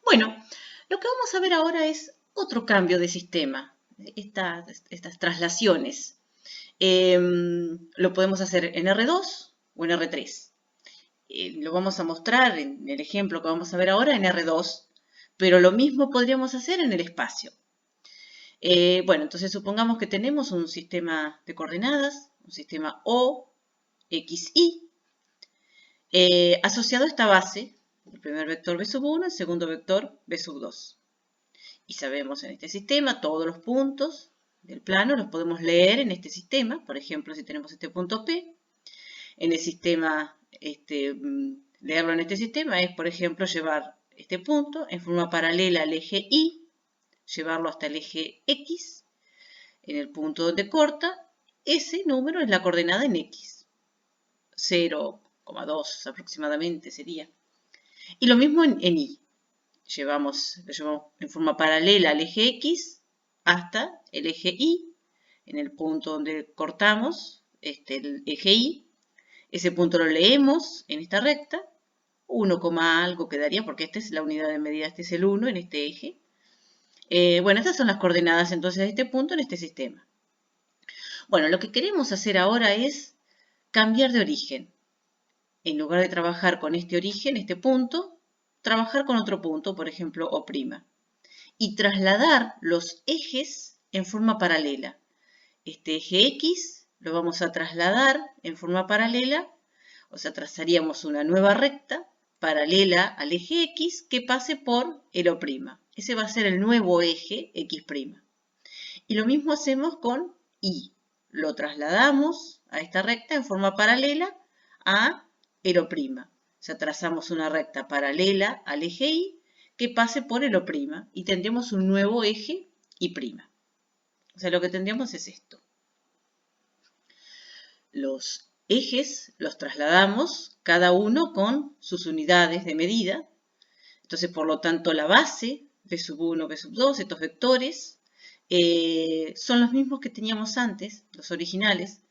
Bueno, lo que vamos a ver ahora es otro cambio de sistema, estas traslaciones. Lo podemos hacer en R2 o en R3. Lo vamos a mostrar en el ejemplo que vamos a ver ahora en R2, pero lo mismo podríamos hacer en el espacio. Bueno, entonces supongamos que tenemos un sistema de coordenadas, un sistema O, X, Y, asociado a esta base, el primer vector B sub 1, el segundo vector B sub 2. Y sabemos en este sistema todos los puntos del plano los podemos leer en este sistema. Por ejemplo, si tenemos este punto P, en el sistema, leerlo en este sistema es, por ejemplo, llevar este punto en forma paralela al eje Y, llevarlo hasta el eje X, en el punto donde corta, ese número es la coordenada en X. 0,2 aproximadamente sería. Y lo mismo en Y. Lo llevamos en forma paralela al eje X hasta el eje Y, en el punto donde cortamos el eje Y. Ese punto lo leemos en esta recta, 1, algo quedaría, porque esta es la unidad de medida, este es el 1 en este eje. Bueno, estas son las coordenadas entonces de este punto en este sistema. Bueno, lo que queremos hacer ahora es cambiar de origen. En lugar de trabajar con este origen, este punto, trabajar con otro punto, por ejemplo, O', y trasladar los ejes en forma paralela. Este eje X lo vamos a trasladar en forma paralela, o sea, trazaríamos una nueva recta paralela al eje X que pase por el O'. Ese va a ser el nuevo eje X'. Y lo mismo hacemos con Y. Lo trasladamos a esta recta en forma paralela a el O'. O sea, trazamos una recta paralela al eje Y que pase por el O' y tendremos un nuevo eje Y'. O sea, lo que tendríamos es esto. Los ejes los trasladamos cada uno con sus unidades de medida. Entonces, por lo tanto, la base, B sub 1, B sub 2, estos vectores, son los mismos que teníamos antes, los originales.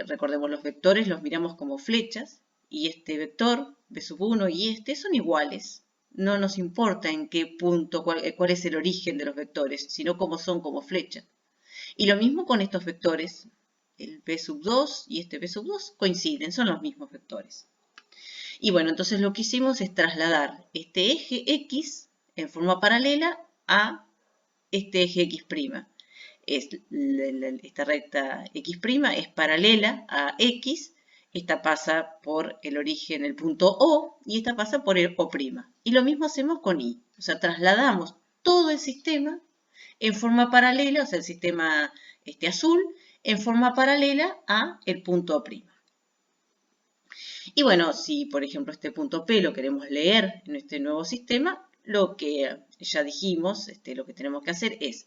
Recordemos, los vectores los miramos como flechas y este vector, B sub 1 y este, son iguales. No nos importa en qué punto, cuál es el origen de los vectores, sino cómo son como flechas. Y lo mismo con estos vectores, el B sub 2 y este B sub 2 coinciden, son los mismos vectores. Y bueno, entonces lo que hicimos es trasladar este eje X en forma paralela a este eje X'. Esta recta X' es paralela a X, esta pasa por el origen, el punto O, y esta pasa por el O'. Y lo mismo hacemos con Y, o sea, trasladamos todo el sistema en forma paralela, o sea, el sistema azul, en forma paralela a el punto O'. Y bueno, si por ejemplo este punto P lo queremos leer en este nuevo sistema, lo que ya dijimos, lo que tenemos que hacer es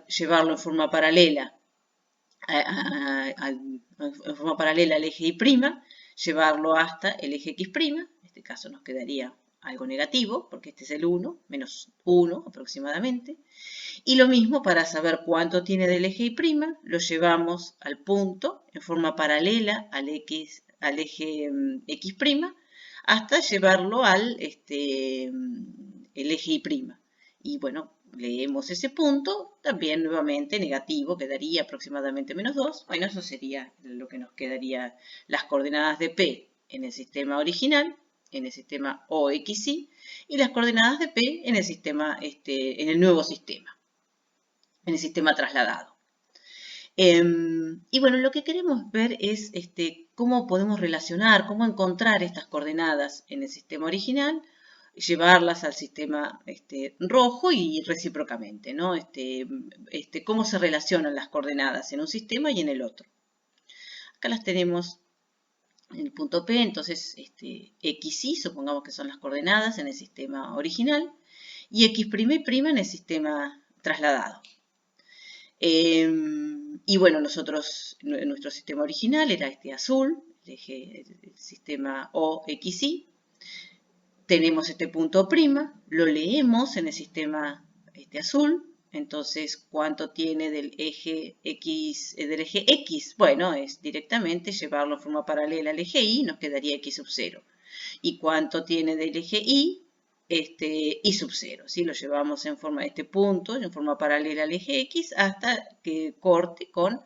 llevarlo en forma paralela al eje Y', llevarlo hasta el eje X', en este caso nos quedaría algo negativo, porque este es el 1, menos 1 aproximadamente. Y lo mismo para saber cuánto tiene del eje Y', lo llevamos al punto en forma paralela al eje X', hasta llevarlo al el eje Y'. Y bueno, leemos ese punto, también nuevamente negativo, quedaría aproximadamente menos 2. Bueno, eso sería lo que nos quedaría las coordenadas de P en el sistema original, en el sistema OXY, y las coordenadas de P en el sistema, en el nuevo sistema, en el sistema trasladado. Y bueno, lo que queremos ver es cómo podemos relacionar, cómo encontrar estas coordenadas en el sistema original, llevarlas al sistema rojo y recíprocamente, ¿no? Cómo se relacionan las coordenadas en un sistema y en el otro. Acá las tenemos en el punto P, entonces XY, supongamos que son las coordenadas en el sistema original, y X' y' en el sistema trasladado. Y bueno, nuestro sistema original era este azul, el sistema OXY. Tenemos este punto prima, lo leemos en el sistema azul. Entonces, ¿cuánto tiene del eje X? Bueno, es directamente llevarlo en forma paralela al eje Y, nos quedaría X sub 0. ¿Y cuánto tiene del eje Y? y sub 0, ¿sí? Lo llevamos en forma de este punto, en forma paralela al eje X, hasta que corte con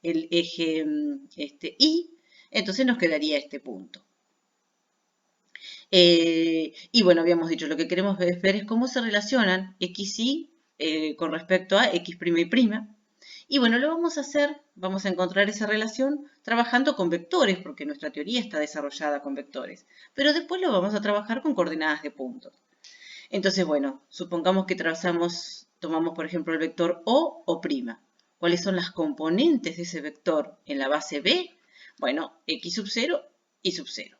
el eje Y, entonces nos quedaría este punto. Y bueno, habíamos dicho, lo que queremos ver es cómo se relacionan X y con respecto a X' y'. Y bueno, lo vamos a hacer, vamos a encontrar esa relación trabajando con vectores, porque nuestra teoría está desarrollada con vectores. Pero después lo vamos a trabajar con coordenadas de puntos. Entonces, bueno, supongamos que tomamos por ejemplo el vector o'. ¿Cuáles son las componentes de ese vector en la base B? Bueno, X sub 0 y sub 0.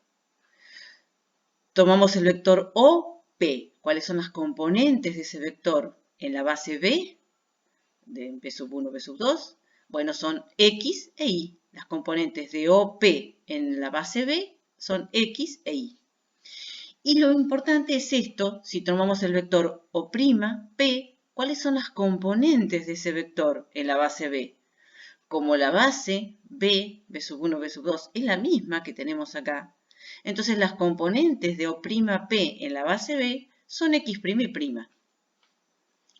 Tomamos el vector OP. ¿Cuáles son las componentes de ese vector en la base B? De B sub 1, B sub 2. Bueno, son X e Y. Las componentes de OP en la base B son X e Y. Y lo importante es esto, si tomamos el vector O'P, ¿cuáles son las componentes de ese vector en la base B? Como la base B, B sub 1, B sub 2, es la misma que tenemos acá, entonces las componentes de O'P en la base B son X' y'.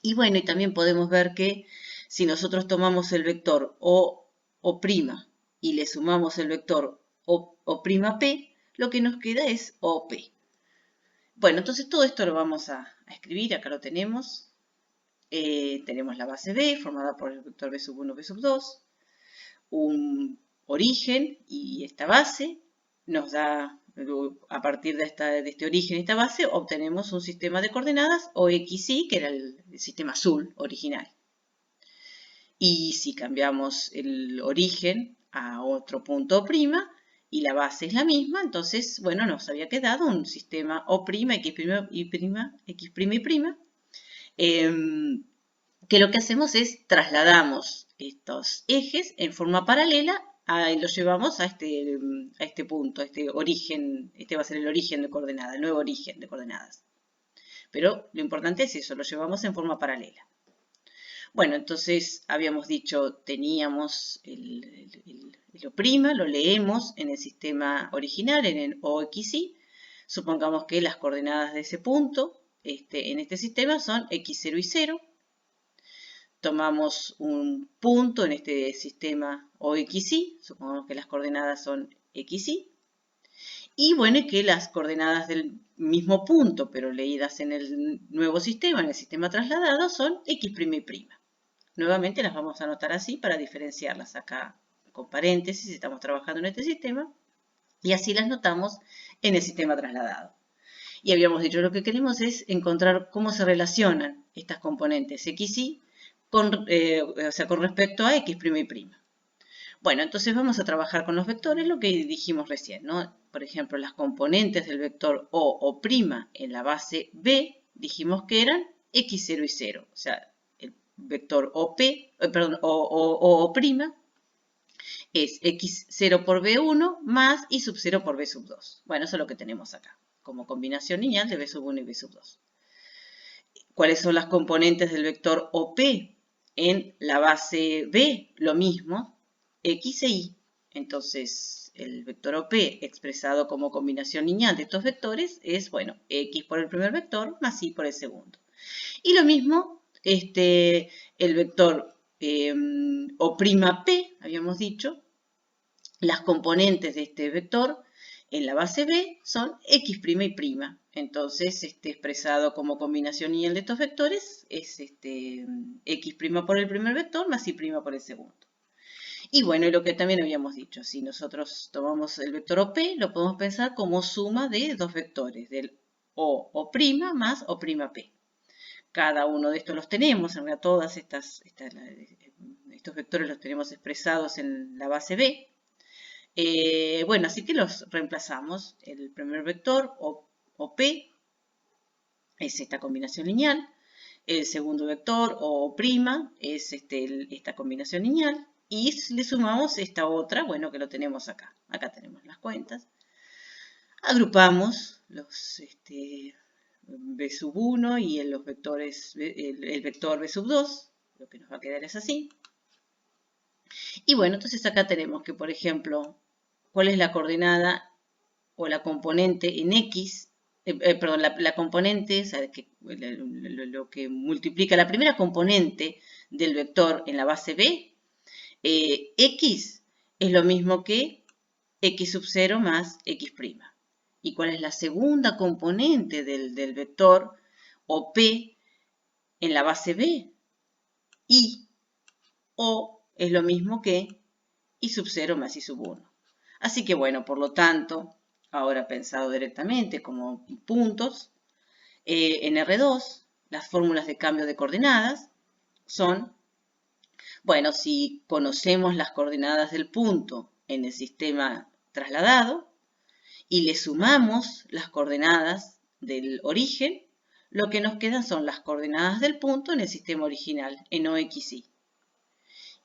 Y bueno, y también podemos ver que si nosotros tomamos el vector O'P y le sumamos el vector O'P, lo que nos queda es OP. Bueno, entonces todo esto lo vamos a escribir, acá lo tenemos. Tenemos la base B formada por el vector B sub 1, B sub 2, un origen y esta base nos da, a partir de este origen y esta base, obtenemos un sistema de coordenadas o XY, que era el sistema azul original. Y si cambiamos el origen a otro punto O', y la base es la misma, entonces, bueno, nos había quedado un sistema O', X', X', que lo que hacemos es trasladamos estos ejes en forma paralela y los llevamos a este punto, a este origen, este va a ser el origen de coordenadas, el nuevo origen de coordenadas. Pero lo importante es eso, lo llevamos en forma paralela. Bueno, entonces habíamos dicho, teníamos el O', lo leemos en el sistema original, en el OXY. Supongamos que las coordenadas de ese punto en este sistema son X0 y 0. Tomamos un punto en este sistema OXY, supongamos que las coordenadas son XY. Y bueno, que las coordenadas del mismo punto, pero leídas en el nuevo sistema, en el sistema trasladado, son X' y'. Nuevamente las vamos a anotar así para diferenciarlas acá con paréntesis, estamos trabajando en este sistema, y así las notamos en el sistema trasladado. Y habíamos dicho, lo que queremos es encontrar cómo se relacionan estas componentes XY con respecto a X' y'. Bueno, entonces vamos a trabajar con los vectores, lo que dijimos recién, ¿no? Por ejemplo, las componentes del vector O' en la base B, dijimos que eran X0 y 0. O sea, el vector O', es X0 por B1 más Y sub 0 por B sub 2. Bueno, eso es lo que tenemos acá, como combinación lineal de B sub 1 y B sub 2. ¿Cuáles son las componentes del vector OP en la base B? Lo mismo, X e Y. Entonces, el vector OP expresado como combinación lineal de estos vectores es, bueno, X por el primer vector más Y por el segundo. Y lo mismo, el vector O'P, habíamos dicho, las componentes de este vector en la base B son X' y'. Entonces, expresado como combinación lineal de estos vectores es X' por el primer vector más Y' por el segundo. Y bueno, y lo que también habíamos dicho, si nosotros tomamos el vector OP, lo podemos pensar como suma de dos vectores, del O' más O'P. Cada uno de estos los tenemos, en realidad todas estos vectores los tenemos expresados en la base B. Bueno, así que los reemplazamos. El primer vector, OP, es esta combinación lineal. El segundo vector, O', es esta combinación lineal. Y le sumamos esta otra, bueno, que lo tenemos acá. Acá tenemos las cuentas. Agrupamos los B sub 1 y los vectores, el vector B sub 2. Lo que nos va a quedar es así. Y bueno, entonces acá tenemos que, por ejemplo, ¿cuál es la coordenada o la componente en X perdón, la componente, o sea, lo que multiplica la primera componente del vector en la base B, x es lo mismo que x sub 0 más x'. ¿Y cuál es la segunda componente del vector o p en la base B? Y o es lo mismo que y sub 0 más y sub 1. Así que bueno, por lo tanto, ahora pensado directamente como puntos, en R2 las fórmulas de cambio de coordenadas son, bueno, si conocemos las coordenadas del punto en el sistema trasladado y le sumamos las coordenadas del origen, lo que nos quedan son las coordenadas del punto en el sistema original, en OXY.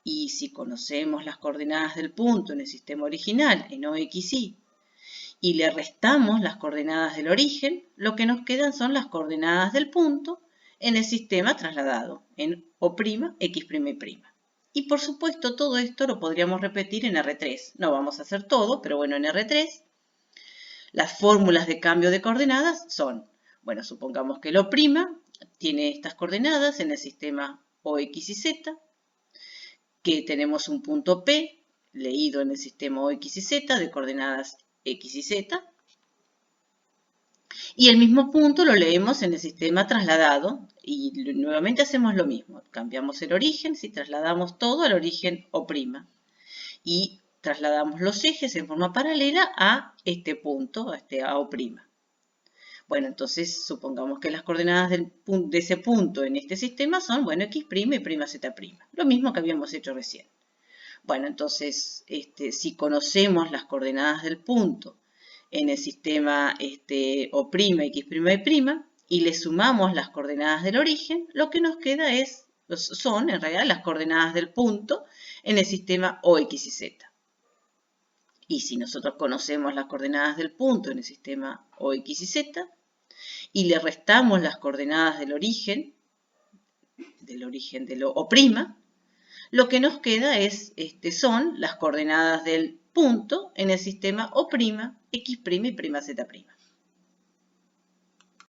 Y si conocemos las coordenadas del punto en el sistema original, en OXY, y le restamos las coordenadas del origen, lo que nos quedan son las coordenadas del punto en el sistema trasladado, en O', X', Y'. Y por supuesto todo esto lo podríamos repetir en R3. No vamos a hacer todo, pero bueno, en R3 las fórmulas de cambio de coordenadas son, bueno, supongamos que el O' tiene estas coordenadas en el sistema OX y Z, que tenemos un punto P leído en el sistema OX y Z de coordenadas X y Z. Y el mismo punto lo leemos en el sistema trasladado y nuevamente hacemos lo mismo. Cambiamos el origen, si trasladamos todo al origen O'. Y trasladamos los ejes en forma paralela a este punto, a O'. Bueno, entonces supongamos que las coordenadas de ese punto en este sistema son, bueno, X' y Z'. Lo mismo que habíamos hecho recién. Bueno, entonces, si conocemos las coordenadas del punto en el sistema O', X', Y', y le sumamos las coordenadas del origen, lo que nos queda son, en realidad, las coordenadas del punto en el sistema OX y Z. Y si nosotros conocemos las coordenadas del punto en el sistema OX y Z, y le restamos las coordenadas del origen de lo O', lo que nos queda son las coordenadas del punto en el sistema O', X' y', Z'.